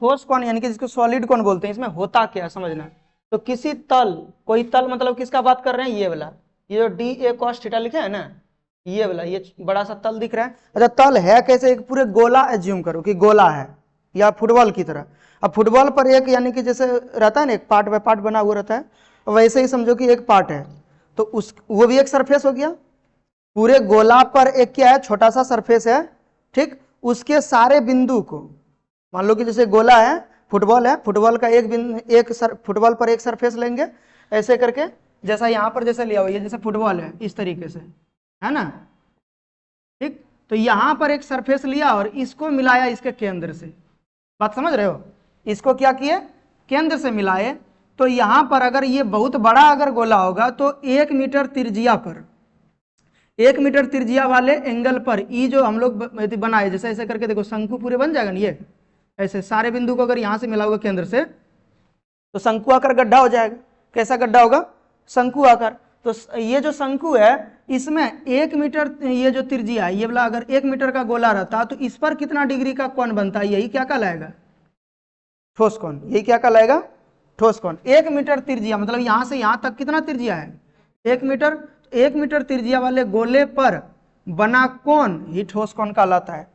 ठोस कौन यानी कि जिसको सॉलिड कौन बोलते हैं, इसमें होता क्या है समझना। तो किसी तल, कोई तल मतलब किसका बात कर रहे हैं, ये वाला, ये जो डी ए कॉस थीटा लिखे है ना, ये वाला, ये बड़ा सा तल दिख रहा है। अच्छा तल है कैसे, एक पूरे गोला एज्यूम करो कि गोला है या फुटबॉल की तरह। अब फुटबॉल पर एक यानी कि जैसे रहता है ना, एक पार्ट बाय पार्ट बना हुआ रहता है, वैसे ही समझो कि एक पार्ट है, तो उस वो भी एक सरफेस हो गया। पूरे गोला पर एक क्या है, छोटा सा सरफेस है, ठीक। उसके सारे बिंदु को, मान लो कि जैसे गोला है, फुटबॉल है, फुटबॉल का फुटबॉल पर एक सरफेस लेंगे ऐसे करके, जैसा यहाँ पर जैसे लिया हुआ, ये जैसे फुटबॉल है इस तरीके से, है ना, ठीक। तो यहाँ पर एक सरफेस लिया और इसको मिलाया इसके केंद्र से, बात समझ रहे हो, इसको क्या किए, केंद्र से मिलाए। तो यहाँ पर अगर ये बहुत बड़ा अगर गोला होगा तो 1 मीटर त्रिज्या पर, 1 मीटर त्रिज्या वाले एंगल पर ई जो हम लोग बनाए, जैसे ऐसे करके देखो शंकु पूरे बन जाएगा ना, ये ऐसे सारे बिंदु को अगर यहां से मिला होगा केंद्र से, तो शंकु आकार गड्ढा हो जाएगा। कैसा गड्ढा होगा, शंकु आकार। तो ये जो शंकु है इसमें 1 मीटर ये जो त्रिज्या है, ये वाला अगर 1 मीटर का गोला रहता तो इस पर कितना डिग्री का कोण बनता है, यही क्या कहलाएगा, ठोस कोण। यही क्या कहलाएगा, ठोस कोण। 1 मीटर त्रिज्या मतलब यहां से यहां तक कितना त्रिज्या है, 1 मीटर। 1 मीटर त्रिज्या वाले गोले पर बना कोण ही ठोस कोण कहलाता है,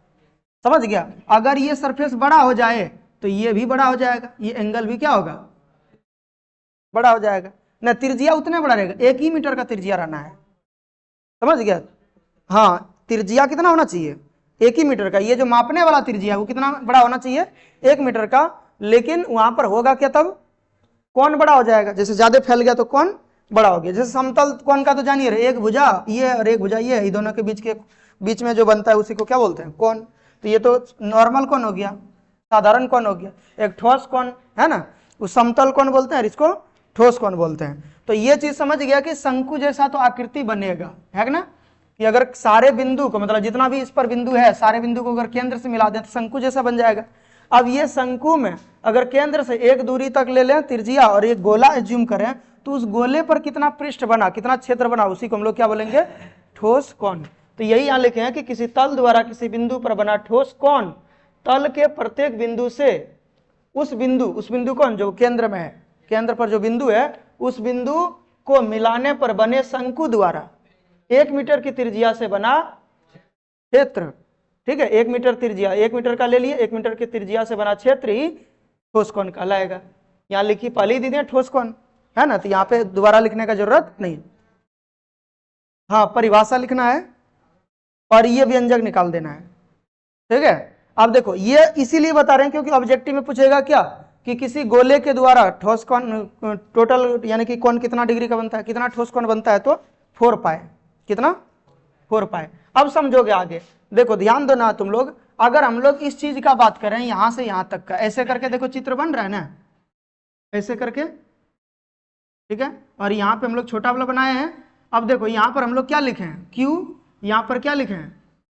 समझ गया। अगर ये सरफेस बड़ा हो जाए तो ये भी बड़ा हो जाएगा, ये एंगल भी क्या होगा, बड़ा हो जाएगा ना। त्रिज्या उतने बड़ा रहेगा, 1 ही मीटर का त्रिज्या रहना है, समझ गया। हाँ त्रिज्या कितना होना चाहिए, 1 ही मीटर का। ये जो मापने वाला त्रिज्या वो कितना बड़ा होना चाहिए, 1 मीटर का। लेकिन वहां पर होगा क्या, तब कोण बड़ा हो जाएगा, जैसे ज्यादा फैल गया तो कोण बड़ा हो गया। जैसे समतल कोण का तो जानिए, एक भुजा ये और एक भुजा ये दोनों के बीच में जो बनता है उसी को क्या बोलते हैं, कोण। तो ये तो नॉर्मल कोण हो गया, साधारण कोण हो गया। एक ठोस कोण है ना, उस समतल कोण बोलते हैं, इसको ठोस कोण बोलते हैं। तो ये चीज समझ गया कि शंकु जैसा तो आकृति बनेगा, है ना, कि अगर सारे बिंदु को मतलब जितना भी इस पर बिंदु है सारे बिंदु को अगर केंद्र से मिला दें तो शंकु जैसा बन जाएगा। अब ये शंकु में अगर केंद्र से एक दूरी तक ले लें त्रिज्या और एक गोला एज्यूम करें, तो उस गोले पर कितना पृष्ठ बना, कितना क्षेत्र बना, उसी को हम लोग क्या बोलेंगे, ठोस कोण। तो यही यहाँ लिखे हैं कि किसी तल द्वारा किसी बिंदु पर बना ठोस कोण तल के प्रत्येक बिंदु से उस बिंदु कौन जो केंद्र में है, केंद्र पर जो बिंदु है उस बिंदु को मिलाने पर बने शंकु द्वारा 1 मीटर की त्रिज्या से बना क्षेत्र, ठीक है। 1 मीटर त्रिज्या, 1 मीटर का ले लिए, 1 मीटर की त्रिज्या से बना क्षेत्र ही ठोस कोण कहलाएगा। यहाँ लिखी पहले ही दी है ठोस कोण, है ना, तो यहाँ पे दोबारा लिखने का जरूरत नहीं। हाँ परिभाषा लिखना है और ये व्यंजक निकाल देना है, ठीक है। अब देखो ये इसीलिए बता रहे हैं क्योंकि ऑब्जेक्टिव में पूछेगा क्या, कि किसी गोले के द्वारा ठोस कोण टोटल यानी कि कोण कितना डिग्री का बनता है, कितना ठोस कोण बनता है, तो 4 पाई, कितना 4 पाई। अब समझोगे आगे, देखो ध्यान दो ना तुम लोग, अगर हम लोग इस चीज का बात करें यहां से यहां तक का, ऐसे करके देखो चित्र बन रहा है ना, ऐसे करके, ठीक है। और यहाँ पे हम लोग छोटा वाला बनाए हैं। अब देखो यहाँ पर हम लोग क्या लिखे हैं, Q, यहाँ पर क्या लिखे हैं,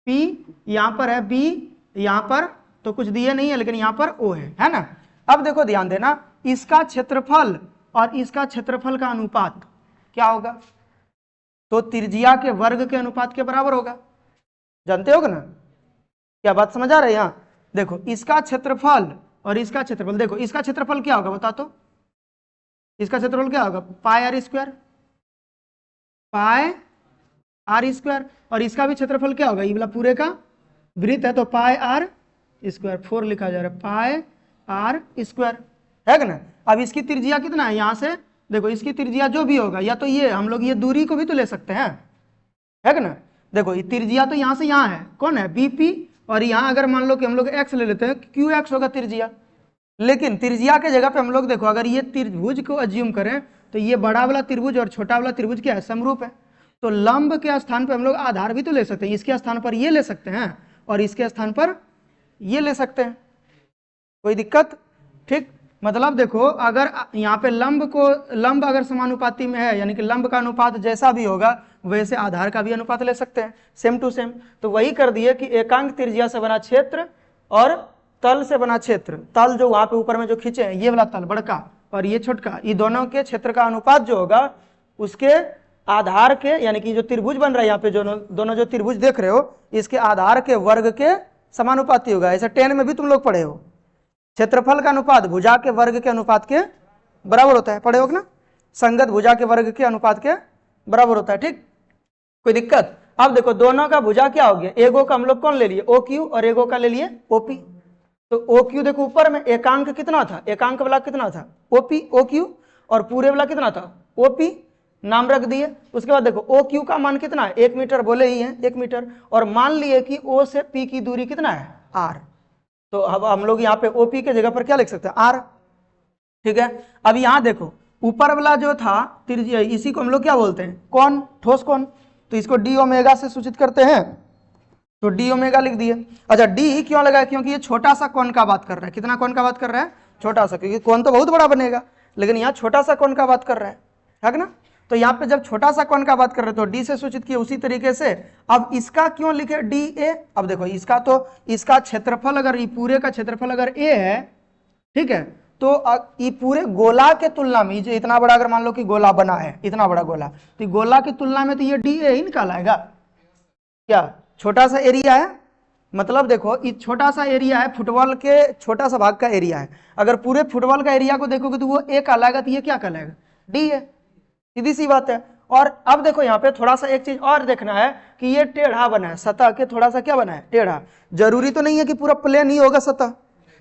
P, यहाँ पर है B, यहाँ पर तो कुछ दिए नहीं है लेकिन यहाँ पर O है ना। अब देखो ध्यान देना, इसका क्षेत्रफल और इसका क्षेत्रफल का अनुपात क्या होगा, तो त्रिज्या के वर्ग के अनुपात के बराबर होगा, जानते होगे ना, क्या बात समझ आ रही है। यहाँ देखो इसका क्षेत्रफल और इसका क्षेत्रफल, देखो इसका क्षेत्रफल क्या होगा बता, तो इसका क्षेत्रफल क्या होगा, pi r square, pi r square. और इसका भी क्षेत्रफल क्या होगा, ये वाला पूरे का वृत्त है तो पाई आर स्क्वायर, 4 लिखा जा रहा है, पाई आर स्क्वायर, है ना। अब इसकी त्रिज्या कितना है, यहाँ से देखो इसकी त्रिज्या जो भी होगा, या तो ये हम लोग ये दूरी को भी तो ले सकते हैं, है ना। देखो ये त्रिज्या तो यहाँ से यहाँ है, कौन है, बीपी, और यहाँ अगर मान लो कि हम लोग एक्स ले लेते हैं, क्यू एक्स होगा त्रिज्या। लेकिन त्रिज्या के जगह पे हम लोग देखो अगर ये त्रिभुज को अज्यूम करें तो ये बड़ा वाला त्रिभुज और छोटा वाला त्रिभुज क्या है, समरूप है। तो लंब के स्थान पर हम लोग आधार भी तो ले सकते हैं, इसके स्थान पर ये ले सकते हैं और इसके स्थान पर ये ले सकते हैं, कोई दिक्कत, ठीक। मतलब देखो अगर यहाँ पे लंब अगर समानुपाती में है, यानी कि लंब का अनुपात जैसा भी होगा वैसे आधार का भी अनुपात ले सकते हैं, सेम टू सेम। तो वही कर दिए कि एकांक त्रिज्या से बना क्षेत्र और तल से बना क्षेत्र, तल जो वहां पे ऊपर में जो खींचे हैं ये वाला तल बड़का और ये छोटका, ये दोनों के क्षेत्र का अनुपात जो होगा उसके आधार के, यानी कि जो त्रिभुज बन रहा है यहाँ पे जो दोनों जो त्रिभुज देख रहे हो इसके आधार के वर्ग के समानुपाती होगा। ऐसे 10 में भी तुम लोग पढ़े हो, क्षेत्रफल का अनुपात भुजा के वर्ग के अनुपात के बराबर होता है, पढ़े हो ना, संगत भुजा के वर्ग के अनुपात के बराबर होता है। ठीक, कोई दिक्कत? अब देखो दोनों का भुजा क्या हो गया, एगो का हम लोग कौन ले लिए ओ क्यू और एगो का ले लिए ओपी। तो ओ क्यू देखो ऊपर में एकांक कितना था, एकांक वाला कितना था ओपी, ओ क्यू, और पूरे वाला कितना था ओपी, नाम रख दिए। उसके बाद देखो ओ क्यू का मान कितना है 1 मीटर, बोले ही है 1 मीटर, और मान लिए कि ओ से पी की दूरी कितना है आर। तो अब हम लोग यहाँ पे ओपी के जगह पर क्या लिख सकते हैं आर। ठीक है, अब यहाँ देखो ऊपर वाला जो था त्रिज्या, इसी को हम लोग क्या बोलते हैं कौन, ठोस कौन, तो इसको डी ओमेगा से सूचित करते हैं, तो डी ओमेगा लिख दिए। अच्छा डी क्यों लगा, क्योंकि ये छोटा सा कौन का बात कर रहा है, कितना कौन का बात कर रहा है, छोटा सा, क्योंकि कौन तो बहुत बड़ा बनेगा, लेकिन यहाँ छोटा सा कौन का बात कर रहा है ना। तो यहाँ पे जब छोटा सा कौन का बात कर रहे हैं तो डी से सूचित किए। उसी तरीके से अब इसका क्यों लिखे डी ए, अब देखो इसका तो इसका क्षेत्रफल अगर ये पूरे का क्षेत्रफल अगर ए है, ठीक है, तो ये पूरे गोला के तुलना में जो इतना बड़ा अगर मान लो कि गोला बना है, इतना बड़ा गोला, तो गोला की तुलना में तो ये डी ए ही निकालाएगा क्या, छोटा सा एरिया है, मतलब देखो ये छोटा सा एरिया है, फुटबॉल के छोटा सा भाग का एरिया है, अगर पूरे फुटबॉल का एरिया को देखोगे तो वो ए कहलाएगा, तो ये क्या कहलाएगा डी है, सीधी सी बात है। और अब देखो यहाँ पे थोड़ा सा एक चीज और देखना है कि ये टेढ़ा बना है, सतह के थोड़ा सा क्या बना है टेढ़ा, जरूरी तो नहीं है कि पूरा प्लेन ही होगा सतह,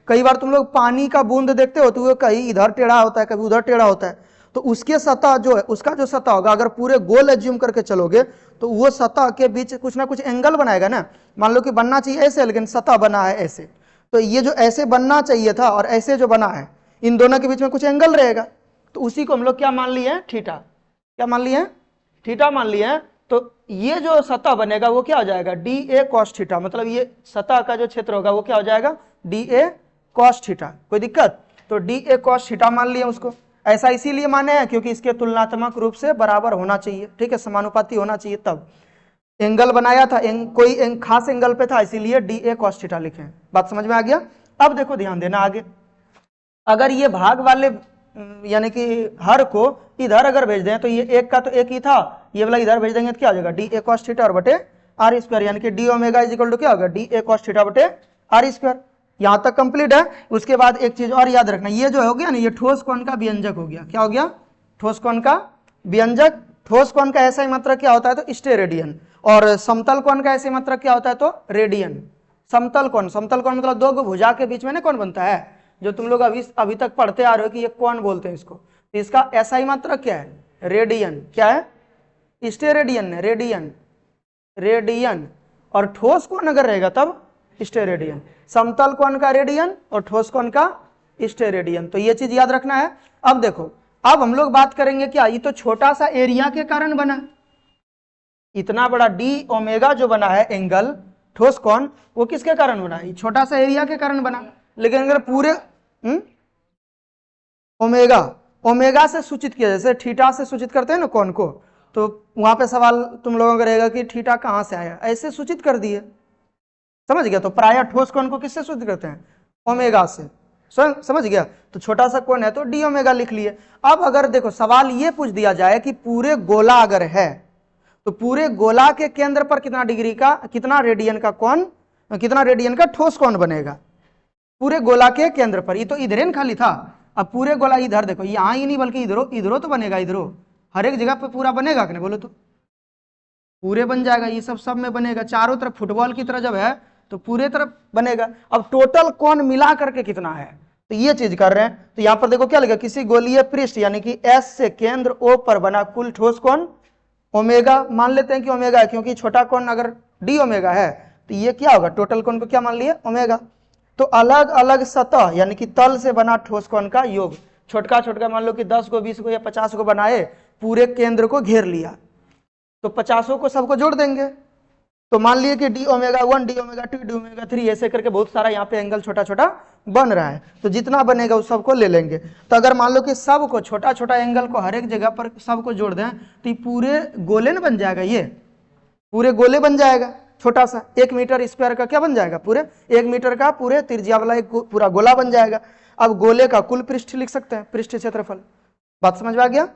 कई बार तुम लोग पानी का बूंद देखते हो तो वो कहीं इधर टेढ़ा होता है कभी उधर टेढ़ा होता है, तो उसके सतह जो है उसका जो सतह होगा अगर पूरे गोल एज्यूम करके चलोगे तो वो सतह के बीच कुछ ना कुछ एंगल बनाएगा ना, मान लो कि बनना चाहिए ऐसे लेकिन सतह बना है ऐसे, तो ये जो ऐसे बनना चाहिए था और ऐसे जो बना है इन दोनों के बीच में कुछ एंगल रहेगा, तो उसी को हम लोग क्या मान लिए थीटा, क्या मान लिए थीटा मान लिए। तो ये जो सतह बनेगा वो क्या हो जाएगा डी ए कॉस थीटा, मतलब ये सतह का जो क्षेत्र होगा वो क्या हो जाएगा डी ए कॉस थीटा। कोई दिक्कत? तो डी ए कॉस थीटा मान लिया उसको, ऐसा इसीलिए माने हैं क्योंकि इसके तुलनात्मक रूप से बराबर होना चाहिए, ठीक है, समानुपाती होना चाहिए, तब एंगल बनाया था, कोई खास एंगल पे था, इसीलिए डी ए कॉस थीटा लिखे। बात समझ में आ गया? अब देखो ध्यान देना आगे, अगर ये भाग वाले यानी कि हर को इधर अगर भेज दें तो ये एक का तो एक ही था, ये वाला इधर भेज देंगे तो क्या हो जाएगा डी ए कॉस थीटा और बटे आर स्क्वायर, यानी कि d omega is equal to क्या होगा डी ए कॉस थीटा बटे आर स्क्वायर। यहां तक कंप्लीट है। उसके बाद एक चीज और याद रखना, ये जो हो गया ना ये ठोस कोण का व्यंजक हो गया, क्या हो गया ठोस कोण का व्यंजक। ठोस कोण का ऐसा ही मात्रक क्या होता है तो स्टेरेडियन, और समतल कोण का ऐसे मात्रक क्या होता है तो रेडियन। समतल कोण मतलब दो भुजा के बीच में ना कौन बनता है, जो तुम लोग अभी तक पढ़ते आ रहे हो कि ये कौन बोलते हैं इसको, तो इसका ऐसा ही मात्रक क्या है रेडियन। क्या है स्टेरेडियन, रेडियन रेडियन, और ठोस कोण अगर रहेगा तब स्टेरेडियन। समतल कोण का रेडियन और ठोस कोण का स्टेरेडियन, तो ये चीज याद रखना है। अब देखो अब हम लोग बात करेंगे क्या, ये तो छोटा सा एरिया के कारण बना, इतना बड़ा डी ओमेगा जो बना है एंगल ठोस कोण, वो किसके कारण बना, ये छोटा सा एरिया के कारण बना। लेकिन अगर पूरे ओमेगा से सूचित किया, जैसे थीटा से सूचित करते हैं ना कोण को, तो वहां पे सवाल तुम लोगों का रहेगा कि थीटा कहां से आया, ऐसे सूचित कर दिए, समझ गया। तो प्रायः ठोस कोण को किससे सूचित करते हैं ओमेगा से, समझ गया। तो छोटा सा कोण है तो डी ओमेगा लिख लिए। अब अगर देखो सवाल ये पूछ दिया जाए कि पूरे गोला अगर है तो पूरे गोला के केंद्र पर कितना डिग्री का, कितना रेडियन का कोण, कितना रेडियन का ठोस कोण बनेगा पूरे गोला के केंद्र पर। ये तो इधर खाली था, अब पूरे गोला इधर देखो, यहाँ ही नहीं बल्कि इधरो तो बनेगा, इधरो हर एक जगह पे पूरा बनेगा कि नहीं बोलो तो पूरे बन जाएगा, ये सब में बनेगा, चारों तरफ फुटबॉल की तरह जब है तो पूरे तरफ बनेगा। अब टोटल कोण मिला करके कितना है तो ये चीज कर रहे हैं। तो यहाँ पर देखो क्या लिखा, किसी गोलीय पृष्ठ यानी कि एस से केंद्र ओ पर बना कुल ठोस कोण ओमेगा, मान लेते हैं कि ओमेगा है क्योंकि छोटा कोण अगर डी ओमेगा है तो ये क्या होगा टोटल कोण को क्या मान लिए ओमेगा। तो अलग अलग सतह यानी कि तल से बना ठोस कोण का योग, छोटका छोटका मान लो कि 10 को 20 को या 50 को बनाए, पूरे केंद्र को घेर लिया, तो 50 को सबको जोड़ देंगे, तो मान लिए कि d omega 1 D omega 2 D omega 3 ऐसे करके बहुत सारा यहाँ पे एंगल छोटा छोटा बन रहा है, तो जितना बनेगा उस सबको ले लेंगे। तो अगर मान लो कि सबको छोटा छोटा एंगल को हर एक जगह पर सबको जोड़ दें तो ये पूरे गोले न बन जाएगा, ये पूरे गोले बन जाएगा, छोटा सा 1 मीटर स्क्वायर का क्या बन जाएगा, पूरे 1 मीटर का पूरे त्रिज्या वाला एक पूरा गोला बन जाएगा। अब गोले का कुल पृष्ठ लिख सकते हैं, पृष्ठ क्षेत्रफल। बात समझ में आ गया?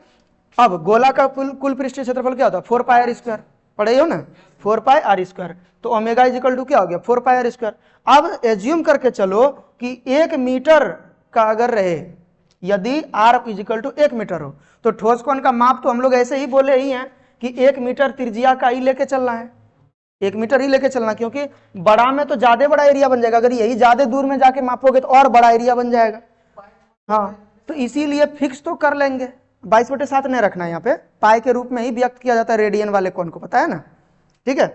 अब गोला का कुल पृष्ठ क्षेत्रफल क्या होता है 4 पाई आर स्क्वायर, पढ़े हो ना, 4 पाई आर स्क्वायर। तो ओमेगा इज इक्वल टू क्या हो गया 4 पाई आर स्क्वायर। अब एज्यूम करके चलो कि 1 मीटर का अगर रहे, यदि r is equal to 1 metre हो, तो ठोस कोण का माप तो हम लोग ऐसे ही बोले ही हैं कि 1 मीटर त्रिज्या का ही लेके चलना है, 1 मीटर ही लेके चलना, क्योंकि बड़ा में तो ज्यादा बड़ा एरिया बन जाएगा, अगर यही ज्यादा दूर में जाके मापोगे तो और बड़ा एरिया बन जाएगा। हाँ, तो इसीलिए फिक्स तो कर लेंगे, 22/7 नहीं रखना है, यहाँ पे पाई के रूप में ही व्यक्त किया जाता है रेडियन वाले कोण को, पता है ना। ठीक है,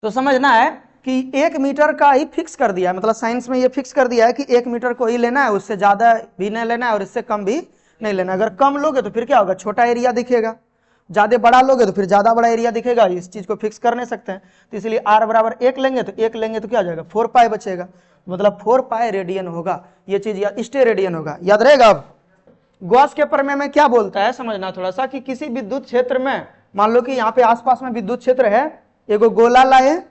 तो समझना है कि 1 मीटर का ही फिक्स कर दिया है, मतलब साइंस में ये फिक्स कर दिया है कि 1 मीटर को ही लेना है, उससे ज्यादा भी नहीं लेना है और इससे कम भी नहीं लेना। अगर कम लोगे तो फिर क्या होगा, छोटा एरिया दिखेगा, ज्यादा बड़ा लोगे तो फिर ज्यादा बड़ा एरिया दिखेगा, इस चीज को फिक्स कर नहीं सकते हैं। तो इसलिए r बराबर 1 लेंगे तो 1 लेंगे तो क्या हो जाएगा 4 पाई बचेगा, मतलब 4 पाई रेडियन होगा, ये चीज या स्टे रेडियन होगा, याद रहेगा। अब गॉस के प्रमेय में क्या बोलता है समझना थोड़ा सा, कि किसी विद्युत क्षेत्र में, मान लो कि यहाँ पे आसपास में विद्युत क्षेत्र है, एगो गोला लाए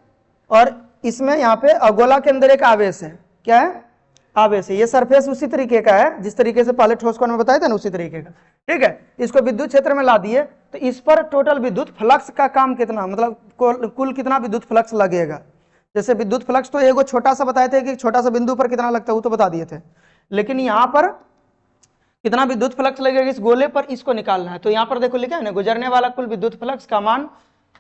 और इसमें यहाँ पे गोला के अंदर एक आवेश है, क्या है आवेश है, ये सरफेस उसी तरीके का है जिस तरीके से पहले ठोस कोण में बताया था ना, उसी तरीके का। ठीक है, इसको विद्युत क्षेत्र में ला दिए तो इस पर टोटल विद्युत फ्लक्स का काम कितना, मतलब कुल कितना विद्युत फ्लक्स लगेगा। जैसे विद्युत फ्लक्स तो एगो छोटा सा बताए थे कि छोटा सा बिंदु पर कितना लगता है वो तो बता दिए थे, लेकिन यहाँ पर कितना विद्युत फ्लक्स लगेगा इस गोले पर, इसको निकालना है। तो यहाँ पर देखो लिखा है ना, गुजरने वाला कुल विद्युत फ्लक्स का मान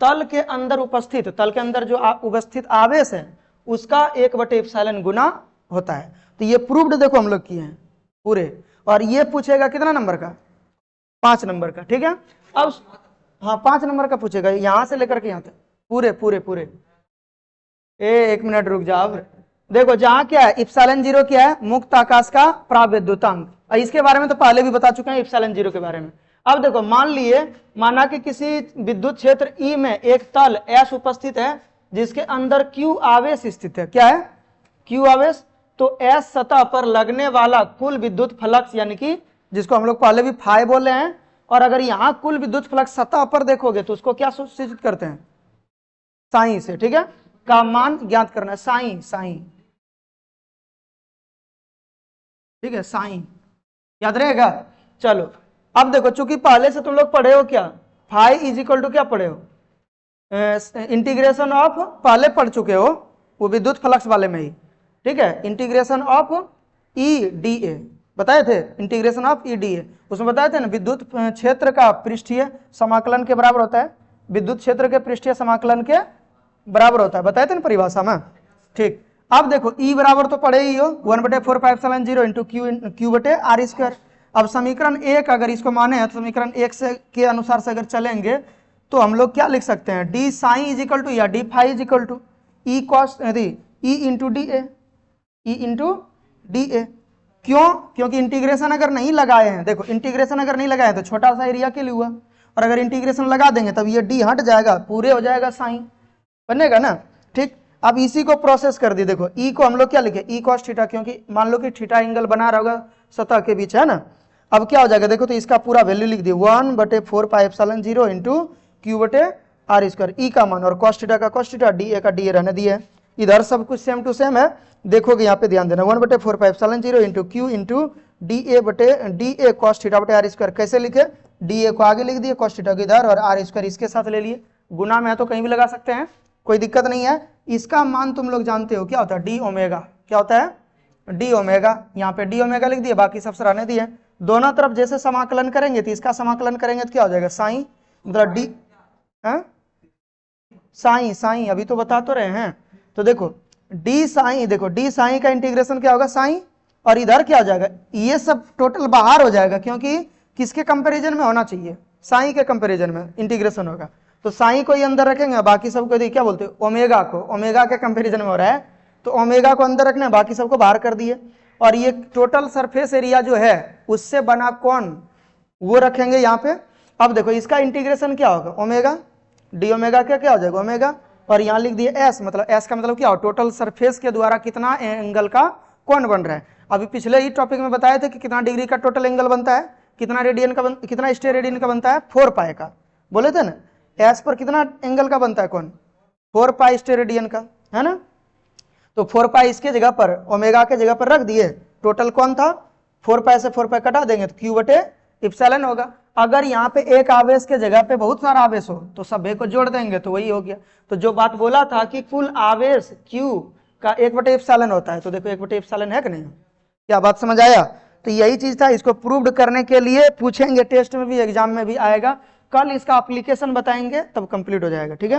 तल के अंदर उपस्थित, तल के अंदर जो उपस्थित आवेश है उसका 1/ε गुना होता है। तो ये प्रूव्ड देखो हम लोग किए हैं पूरे, और ये पूछेगा कितना नंबर का, 5 नंबर का। ठीक है, अब हाँ 5 नंबर का पूछेगा, यहां से लेकर के यहाँ तक पूरे पूरे पूरे। एक मिनट रुक जाओ, देखो जहां क्या है ε0 क्या है, मुक्त आकाश का प्राविद्युतांक, इसके बारे में तो पहले भी बता चुके हैं ε0 के बारे में। अब देखो मान लिए, माना कि किसी विद्युत क्षेत्र E में एक तल S उपस्थित है जिसके अंदर Q आवेश स्थित है, क्या है Q आवेश। तो S सतह पर लगने वाला कुल विद्युत फ्लक्स, यानी कि जिसको हम लोग पहले भी फाई बोले हैं, और अगर यहाँ कुल विद्युत फ्लक्स सतह पर देखोगे तो उसको क्या सूचित करते हैं, साई से। ठीक है, का मान ज्ञात करना है, साई साई। ठीक है, साई याद रहेगा। चलो अब देखो, चूंकि पहले से तुम लोग पढ़े हो क्या, फाई इज इक्वल टू क्या पढ़े हो, इंटीग्रेशन ऑफ, पहले पढ़ चुके हो वो विद्युत फ्लक्स वाले में ही। ठीक है, integration of E D A बताए थे, integration of E D A, उसमें बताए थे ना विद्युत क्षेत्र का पृष्ठीय समाकलन के बराबर होता है, विद्युत क्षेत्र के पृष्ठीय समाकलन के बराबर होता है, बताए थे ना परिभाषा में। ठीक, अब देखो ई बराबर तो पढ़े ही हो, 1/4πε0 इंटू Q/r²। अब समीकरण 1 अगर इसको माने हैं तो समीकरण 1 से के अनुसार से अगर चलेंगे तो हम लोग क्या लिख सकते हैं, d psi is equal to या d phi is equal to E cos E into d a, E into d a. क्यों, क्योंकि इंटीग्रेशन अगर नहीं लगाए हैं, देखो इंटीग्रेशन अगर नहीं लगाए तो छोटा सा एरिया के लिए हुआ, और अगर इंटीग्रेशन लगा देंगे तब ये डी हट जाएगा, पूरे हो जाएगा साई, बनेगा ना। ठीक, अब इसी को प्रोसेस कर दी, देखो ई को हम लोग क्या लिखे, ई कॉस थीटा, क्योंकि मान लो कि थीटा एंगल बना रहा होगा सतह के बीच, है ना। अब क्या हो जाएगा देखो, तो इसका पूरा वैल्यू लिख दिए 1/4πε0 इंटू Q/r², ई का मान, और कॉस थीटा का कॉस थीटा, डी ए का डी ए रहने दिए। इधर सब कुछ सेम टू सेम है, देखोगे यहाँ पे ध्यान देना, 1/4πε0 into Q into d a cos theta. कैसे लिखे, डी ए को आगे लिख दिए, कॉस थीटा को इधर, और r² इसके साथ ले लिए, गुना में है तो कहीं भी लगा सकते हैं, कोई दिक्कत नहीं है। इसका मान तुम लोग जानते हो क्या होता है, डी ओमेगा, क्या होता है डी ओमेगा, यहाँ पे डी ओमेगा लिख दिए, बाकी सब रहने दिए। दोनों तरफ जैसे समाकलन करेंगे तो इसका समाकलन करेंगे तो क्या हो जाएगा, साई, मतलब डी साई साई, अभी तो बता तो रहे हैं। तो देखो डी साई, देखो डी साई का इंटीग्रेशन क्या होगा, साई, और इधर क्या हो जाएगा, ये सब टोटल बाहर हो जाएगा, क्योंकि किसके कंपैरिजन में होना चाहिए, साई के कंपैरिजन में इंटीग्रेशन होगा। तो साई को ही अंदर रखेंगे, बाकी सबको क्या बोलते हैं, ओमेगा को, ओमेगा के कंपैरिजन में हो रहा है तो ओमेगा को अंदर रखना है, बाकी सबको बाहर कर दिए। और ये टोटल सरफेस एरिया जो है उससे बना कौन, वो रखेंगे यहाँ पे। अब देखो इसका इंटीग्रेशन क्या होगा, ओमेगा, डी ओमेगा क्या हो जाएगा ओमेगा, और यहाँ लिख दिए एस, मतलब एस का मतलब क्या हो, टोटल सरफेस के द्वारा कितना एंगल का कौन बन रहा है। अभी पिछले ही टॉपिक में बताए थे कि कितना डिग्री का टोटल एंगल बनता है, कितना रेडियन का कितना स्टे रेडियन का बनता है, 4 पाई का, बोले थे ना। एस पर कितना एंगल का बनता है कौन, 4 पाई स्टे रेडियन का, है ना। तो 4 पाई इसके जगह पर, ओमेगा के जगह पर रख दिए, टोटल कौन था 4 पाई से 4 पाई कटा देंगे तो Q/ε होगा। अगर यहाँ पे एक आवेश के जगह पे बहुत सारा आवेश हो तो सभी को जोड़ देंगे तो वही हो गया। तो जो बात बोला था कि कुल आवेश Q का 1/ε होता है, तो देखो 1/ε है कि नहीं, क्या बात समझ आया। तो यही चीज था, इसको प्रूव्ड करने के लिए पूछेंगे टेस्ट में भी, एग्जाम में भी आएगा। कल इसका एप्लीकेशन बताएंगे तब कंप्लीट हो जाएगा, ठीक है।